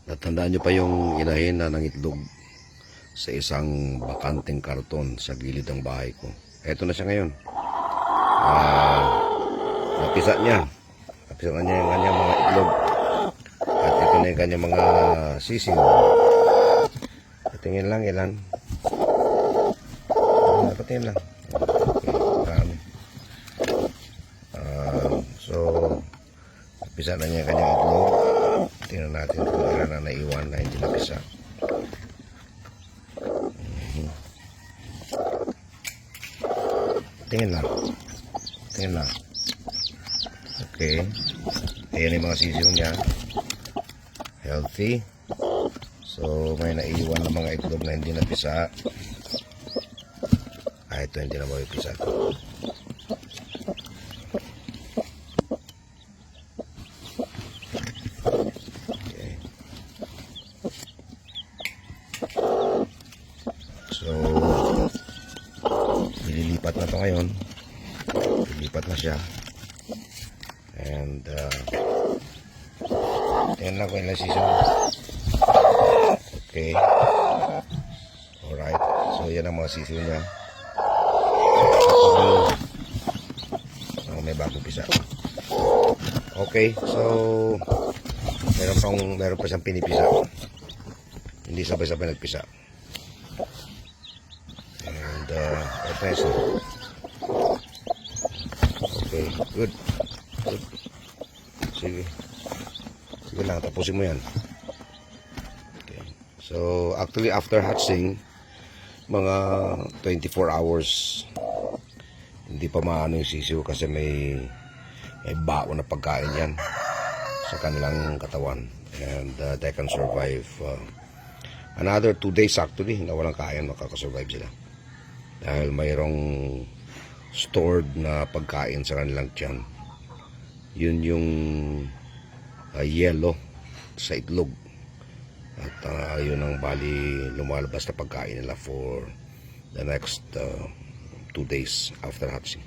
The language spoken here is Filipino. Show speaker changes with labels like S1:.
S1: Natandaan nyo pa yung inahin na ng itlog sa isang bakanteng karton sa gilid ng bahay ko. Eto na siya ngayon. Napisa niya. Napisa na niya yung kanyang mga itlog. At ito na yung kanyang mga sisig. Patingin lang ilan. Patingin lang. Okay, so, napisa na niya yung kanyang itlog. Tingnan natin kung ilan na naiwan na hindi napisa. Tingin lang. Tingin lang. Okay. Ayan yung mga sisiw niya. Healthy. So, may naiwan na mga itlog na hindi napisa. Ito hindi na mapipisa. Okay. So, ililipat na ito ngayon. Ililipat na siya. And, tingnan lang kung ilang season. Okay. Alright. So, yan ang mga season niya. May bagong pisa. Okay. So, meron pa siyang pinipisa. Hindi sabay-sabay nagpisa. And, ito na siya. Okay. Good. Good. Sige. Sige lang. Tapusin mo yan. Okay. So, actually, after hatching, mga 24 hours, hindi pa maano yung sisiw kasi may bao na pagkain yan sa kanilang katawan. And they can survive another 2 days actually na walang kain, makakasurvive sila. Dahil mayroong stored na pagkain sa kanilang tiyan. Yun yung yellow sa itlog. At yun ang bali lumalabas na pagkain nila for the next 2 days after hatching.